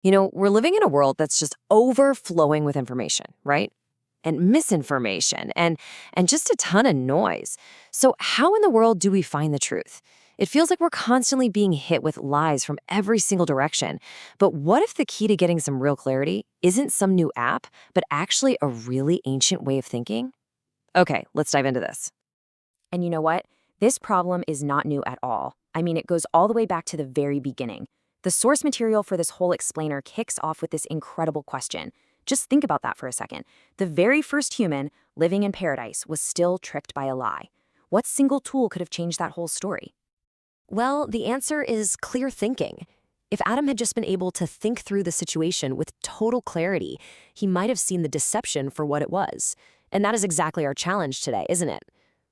We're living in a world that's just overflowing with information, right? And misinformation and just a ton of noise. So how in the world do we find the truth? It feels like we're constantly being hit with lies from every single direction. But what if the key to getting some real clarity isn't some new app, but actually a really ancient way of thinking? Okay, let's dive into this. And you know what? This problem is not new at all. I mean, it goes all the way back to the very beginning. The source material for this whole explainer kicks off with this incredible question. Just think about that for a second. The very first human living in paradise was still tricked by a lie. What single tool could have changed that whole story? Well, the answer is clear thinking. If Adam had just been able to think through the situation with total clarity, he might have seen the deception for what it was. And that is exactly our challenge today, isn't it?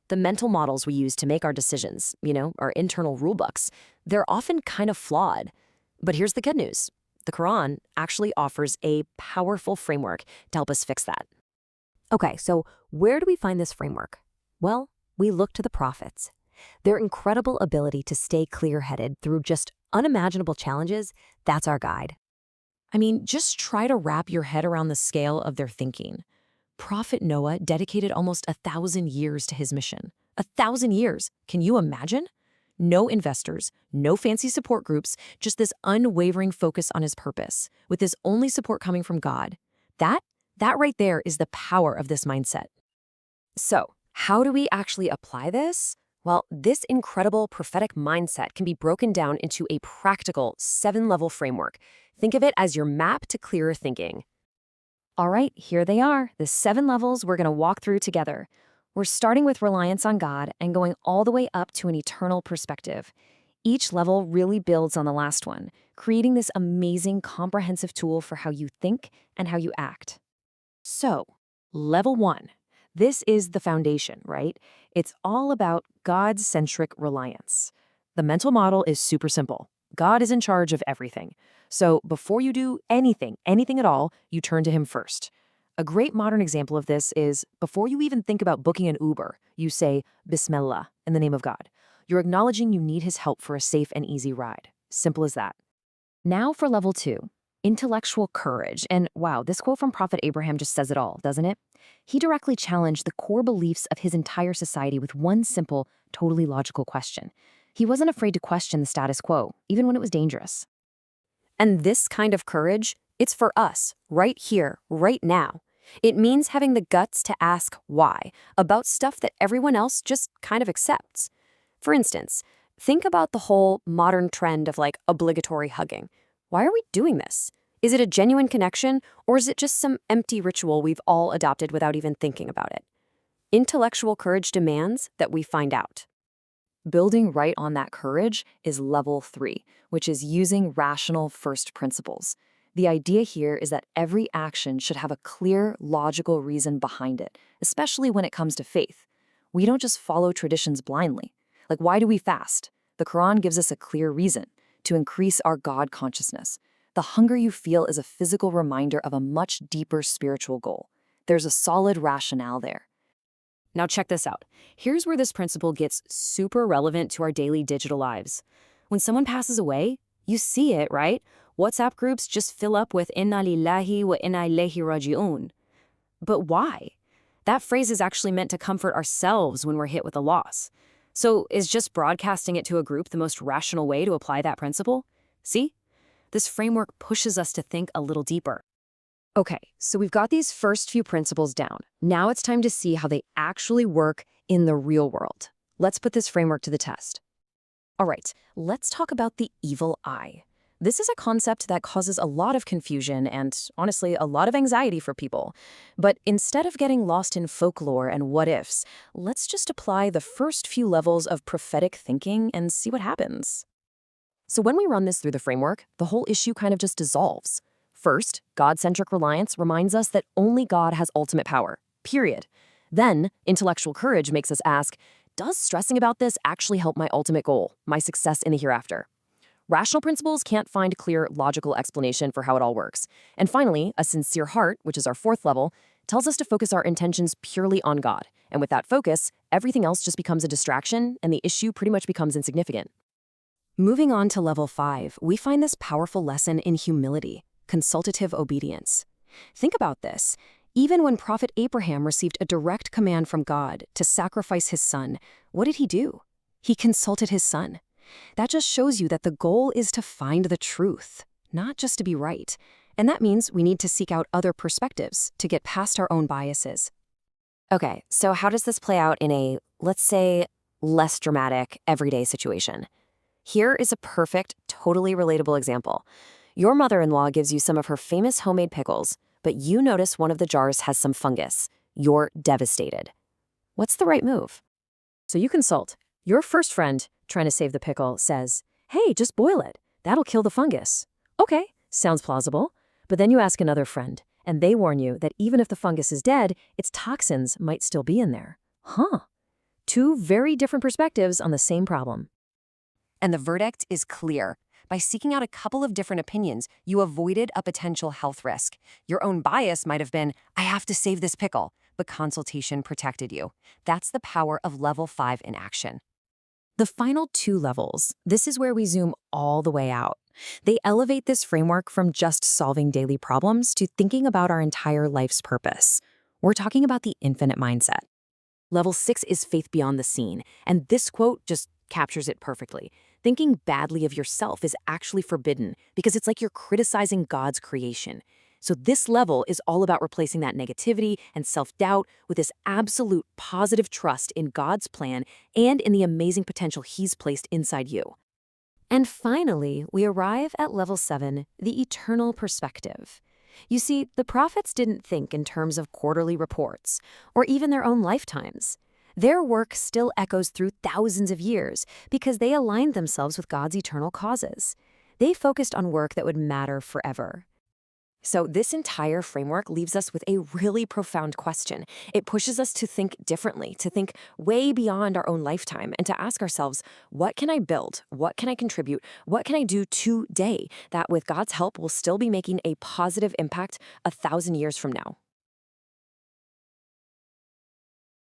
The mental models we use to make our decisions, our internal rulebooks, they're often kind of flawed. But here's the good news. The Quran actually offers a powerful framework to help us fix that. Okay, so where do we find this framework? Well, we look to the prophets. Their incredible ability to stay clear-headed through just unimaginable challenges, that's our guide. I mean, just try to wrap your head around the scale of their thinking. Prophet Noah dedicated almost 1,000 years to his mission. 1,000 years. Can you imagine? No investors, no fancy support groups, just this unwavering focus on his purpose, with his only support coming from God. That right there is the power of this mindset. So, how do we actually apply this? Well, this incredible prophetic mindset can be broken down into a practical 7-level framework. Think of it as your map to clearer thinking. All right, here they are, the 7 levels we're going to walk through together. We're starting with reliance on God and going all the way up to an eternal perspective. Each level really builds on the last one, creating this amazing comprehensive tool for how you think and how you act. So, level 1. This is the foundation, right? It's all about God's centric reliance. The mental model is super simple. God is in charge of everything. So before you do anything at all, you turn to him first. A great modern example of this is before you even think about booking an Uber, you say, Bismillah, in the name of God. You're acknowledging you need his help for a safe and easy ride. Simple as that. Now for level 2, intellectual courage. And wow, this quote from Prophet Abraham just says it all, doesn't it? He directly challenged the core beliefs of his entire society with one simple, totally logical question. He wasn't afraid to question the status quo, even when it was dangerous. And this kind of courage, it's for us, right here, right now. It means having the guts to ask why about stuff that everyone else just kind of accepts. For instance, think about the whole modern trend of obligatory hugging. Why are we doing this? Is it a genuine connection, or is it just some empty ritual we've all adopted without even thinking about it? Intellectual courage demands that we find out. Building right on that courage is level 3, which is using rational first principles. The idea here is that every action should have a clear, logical reason behind it, especially when it comes to faith. We don't just follow traditions blindly. Why do we fast? The Quran gives us a clear reason: to increase our God consciousness. The hunger you feel is a physical reminder of a much deeper spiritual goal. There's a solid rationale there. Now check this out. Here's where this principle gets super relevant to our daily digital lives. When someone passes away, you see it, right? WhatsApp groups just fill up with "Inna lillahi wa inna ilayhi raji'un." But why? That phrase is actually meant to comfort ourselves when we're hit with a loss. So is just broadcasting it to a group the most rational way to apply that principle? See? This framework pushes us to think a little deeper. Okay, so we've got these first few principles down. Now it's time to see how they actually work in the real world. Let's put this framework to the test. All right, let's talk about the evil eye. This is a concept that causes a lot of confusion and, honestly, a lot of anxiety for people. But instead of getting lost in folklore and what-ifs, let's just apply the first few levels of prophetic thinking and see what happens. So when we run this through the framework, the whole issue kind of just dissolves. First, God-centric reliance reminds us that only God has ultimate power, period. Then, intellectual courage makes us ask, does stressing about this actually help my ultimate goal, my success in the hereafter? Rational principles can't find clear, logical explanation for how it all works. And finally, a sincere heart, which is our 4th level, tells us to focus our intentions purely on God. And with that focus, everything else just becomes a distraction, and the issue pretty much becomes insignificant. Moving on to level 5, we find this powerful lesson in humility. consultative obedience. Think about this. Even when Prophet Abraham received a direct command from God to sacrifice his son, what did he do? He consulted his son. That just shows you that the goal is to find the truth, not just to be right. And that means we need to seek out other perspectives to get past our own biases. Okay, so how does this play out in a, let's say, less dramatic, everyday situation? Here is a perfect, totally relatable example. Your mother-in-law gives you some of her famous homemade pickles, but you notice one of the jars has some fungus. You're devastated. What's the right move? So you consult. Your first friend, trying to save the pickle, says, "Hey, just boil it. That'll kill the fungus." Okay, sounds plausible. But then you ask another friend, and they warn you that even if the fungus is dead, its toxins might still be in there. Two very different perspectives on the same problem. And the verdict is clear. By seeking out a couple of different opinions, you avoided a potential health risk. Your own bias might have been, I have to save this pickle, but consultation protected you. That's the power of level 5 in action. The final 2 levels, this is where we zoom all the way out. They elevate this framework from just solving daily problems to thinking about our entire life's purpose. We're talking about the infinite mindset. Level 6 is faith beyond the scene, and this quote just captures it perfectly. Thinking badly of yourself is actually forbidden because it's like you're criticizing God's creation. So this level is all about replacing that negativity and self-doubt with this absolute positive trust in God's plan and in the amazing potential He's placed inside you. And finally, we arrive at level 7, the eternal perspective. You see, the prophets didn't think in terms of quarterly reports or even their own lifetimes. Their work still echoes through thousands of years because they aligned themselves with God's eternal causes. They focused on work that would matter forever. So this entire framework leaves us with a really profound question. It pushes us to think differently, to think way beyond our own lifetime, and to ask ourselves, what can I build? What can I contribute? What can I do today that with God's help will still be making a positive impact 1,000 years from now?